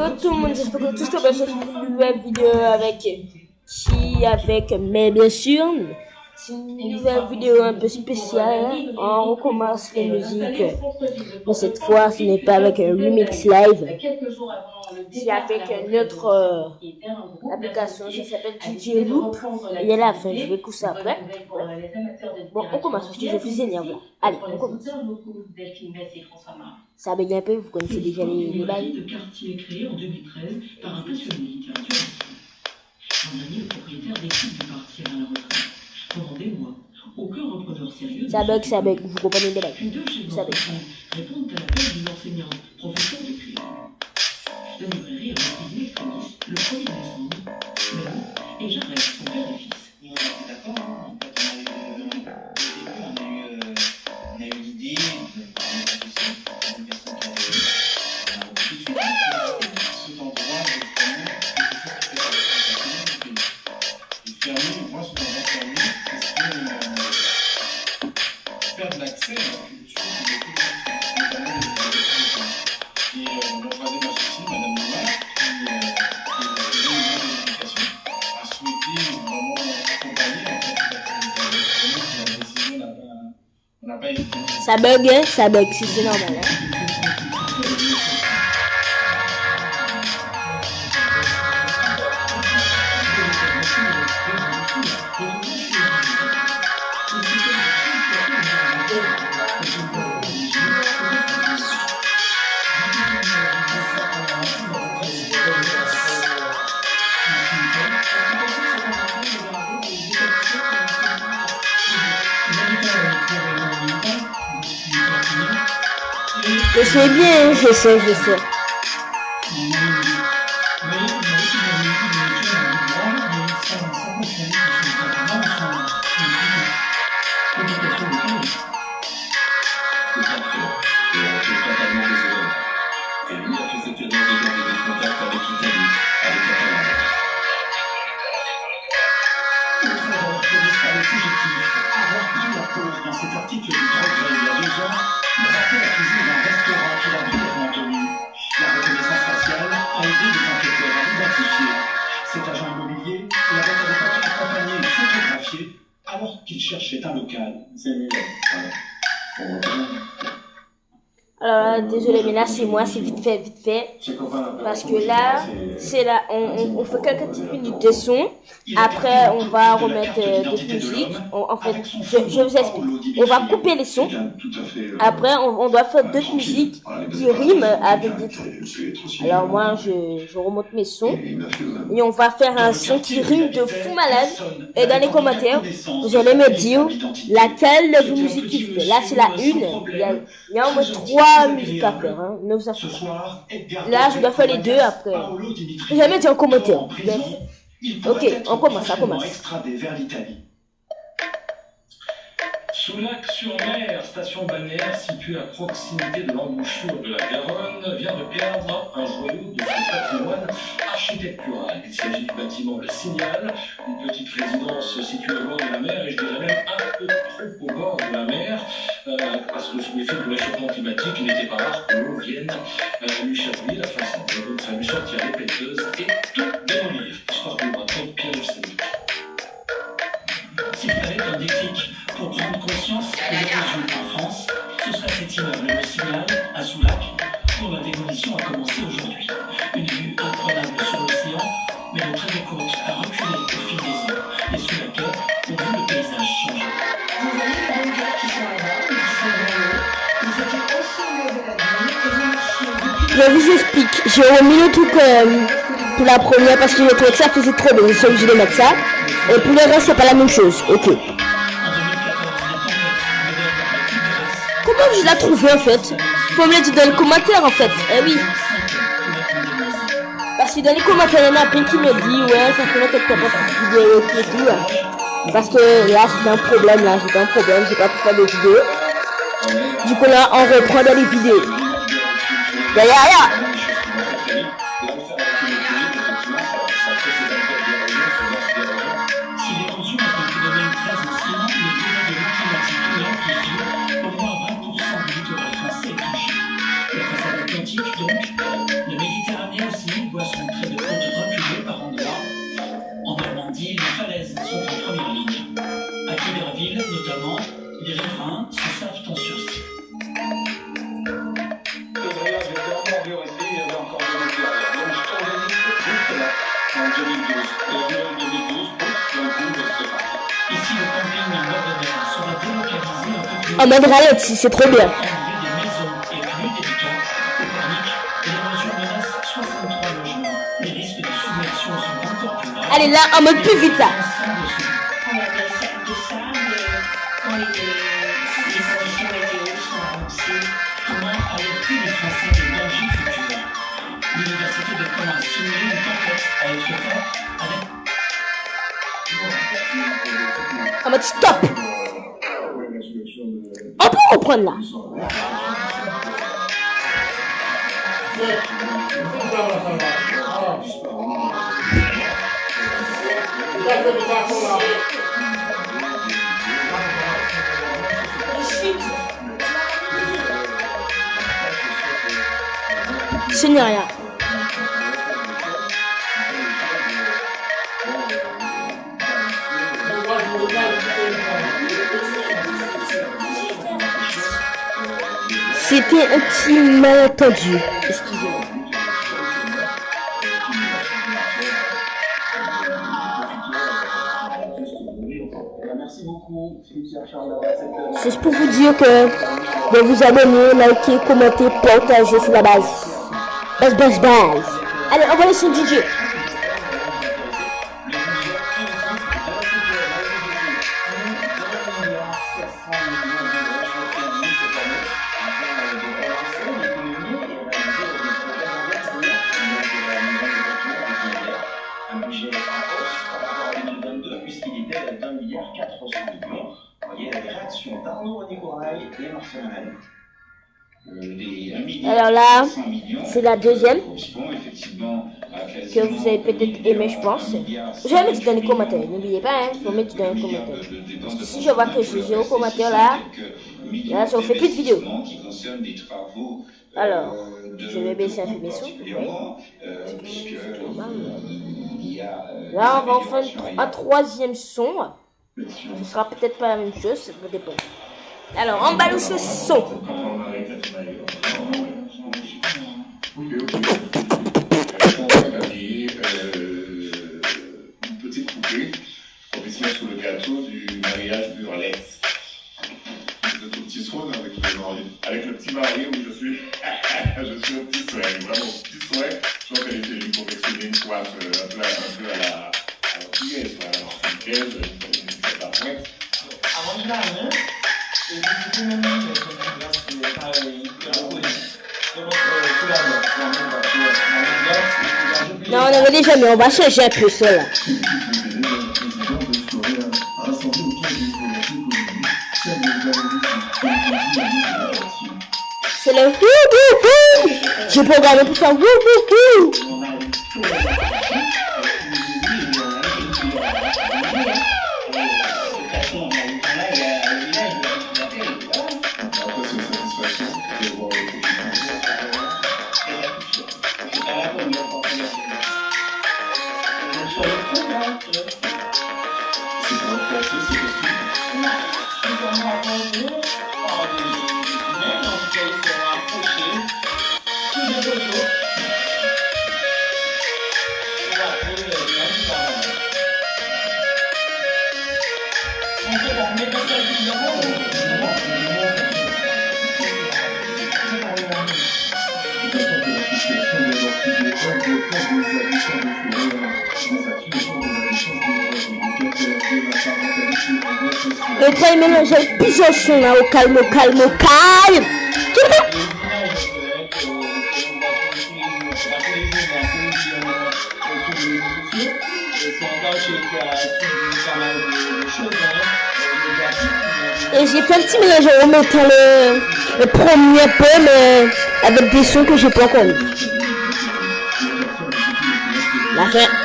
Yo tout le monde, j'espère que tout se passe sur une nouvelle vidéo avec qui, avec, mais bien sûr, c'est une nouvelle vidéo un peu spéciale. On recommence les musiques, mais cette fois ce n'est pas avec un remix live, c'est avec notre application, ça s'appelle DJ Loop. Et à la fin, je vais couper ça après. Bon, on commence parce que je suis énervé. Allez, on commence. Ça baigne un peu, vous connaissez déjà les bails. De quartier créé en 2013 par un passionné de littérature. L'an dernier, le propriétaire décide de partir à la retraite. Pendant des mois, aucun repreneur sérieux. Ça bug, vous comprenez les bails. Puis deux chefs d'entreprise répondent à l'appel d'une enseignante, professeur de cuir. La librairie a refusé extrémiste le 1er décembre. Mélanie et Jared, son père et fils. Nous, on était d'accord, hein. Quand on a eu l'idée, on a eu tout de suite cet endroit, fermé, moi, cet endroit fermé, parce que faire de l'accès à la culture, notamment les et mon troisième associé, Madame Noir, qui faisait une éducation, a souhaité vraiment accompagner en fait la décision n'a pas été. Ça bug, si c'est normal. Hein. Je sais bien, je sais. Dans cet article du Progrès il y a 2 ans, le rappel accusé d'un restaurant qu'il a brièvement tenu. La reconnaissance faciale a aidé les enquêteurs à l'identifier. Cet agent immobilier l'avait à l'époque accompagné et photographié alors qu'il cherchait un local. C'est mieux. Alors désolé, mais là c'est moi, c'est vite fait. Parce que là, c'est là, on fait quelques petites minutes de son. Après, on va remettre d'autres musiques. En fait, je vous explique. On va couper les sons. Après, on doit faire d'autres musiques qui riment avec des trucs. Alors moi, je remonte mes sons. Et on va faire un son qui rime de fou malade. Et dans les commentaires, vous allez me dire laquelle de vos musiques qui vous plaît. Là, c'est la une. Il y a au moins 3 musiques à faire, hein. Là, je dois faire les 2 après. Jamais dit en commentaire. Ok, on commence, ça commence. Soulac-sur-Mer, station balnéaire située à proximité de l'embouchure de la Garonne, vient de perdre un joyau de son patrimoine architectural. Il s'agit du bâtiment Le Signal, une petite résidence située au bord de la mer, et je dirais même un peu trop au bord de la mer, parce que sous l'effet du réchauffement climatique, il n'était pas rare que l'eau vienne lui chatouiller la façade. Donc ça lui sortir les péteuses et tout démolir, histoire de raconter piège scénique. S'il fallait un déclic pour prendre conscience de l'érosion en France, ce serait cet immeuble Le Signal à Soulac, dont la démolition a commencé aujourd'hui. Une vue imprenable sur l'océan, mais le trait de côte a reculé au fil des ans. Les Soulacais ont vu le paysage changer. Vous voyez les bunkers qui sont là-bas, qui sont dans l'eau. Vous étiez au sommet de la ville et vous marchiez depuis... Je vous explique. J'ai remis le truc pour la première parce que je trouvais que ça faisait trop bien. Je suis obligé de mettre ça. Et pour le reste, c'est pas la même chose. Ok. Comment je l'ai trouvé en fait? Faut me le dire dans les commentaires en fait. Eh oui. Parce que dans les commentaires, il y en a plein qui me dit ouais, ça fait longtemps que t'as pas fait de vidéo et tout. Parce que là, j'ai un problème, j'ai pas pu faire de vidéo. Du coup là, on reprend dans les vidéos. Ya. Donc, la Méditerranée aussi, coordonnées derrière. Donc je t'organise juste là, en 2012. Et en 2012, d'un coup, c'est parti. Ici, le camping Nord-de-Mer sera délocalisé un peu plus En mode ralenti, c'est trop bien. enlever des maisons et plus délicat au panique. L'érosion menace 63 logements. Les risques de submersion sont encore plus graves. Allez, là, en mode plus vite, là. L'ensemble se On a des sacs de sable quand les conditions météo sont avancées. Comment alerter les Français des dangers futurs. L'université de Caen a simulé une tempête à Étretat avec En mode stop. On peut reprendre là. Ce n'est rien. C'était un petit malentendu. Excusez-moi. Merci beaucoup. C'est juste pour vous dire que de vous abonner, liker, commenter, partager sur la base. Base. Allez, envoyez sur DJ. Puisqu'il était d'1,4 milliard. Vous voyez la réaction d'Arnaud Nicorail et Marcel. Alors là, c'est la deuxième que vous avez peut-être aimé, je pense. Je vais mettre dans les commentaires, n'oubliez pas, il faut mettre dans les commentaires. Parce que si je vois que j'ai 0 commentaire là, ça ne fait plus de vidéos. Alors, je vais baisser un peu mes sons. Là, on va en faire un troisième son. Ce sera peut-être pas la même chose, ça dépend. Alors, on balance le son. Une petite poupée professionnelle sur le gâteau du mariage burlesque. C'est un tout petit soin avec le petit mari où je suis un petit soin, vraiment petit soin. Je crois qu'elle était lui confectionner une coiffe un peu à la portugaise, à l'africaine, une à pointe. Avant de la main, et du coup, même Non, on avait déjà, mais on va changer un peu ça là. C'est le wouhouhou. J'ai programmé pour faire wouhouhou. Le train est mélangé avec plusieurs sons là, au calme. Et j'ai fait un petit mélange en remettant le premier peu, mais avec des sons que j'ai pas encore mis. La fin.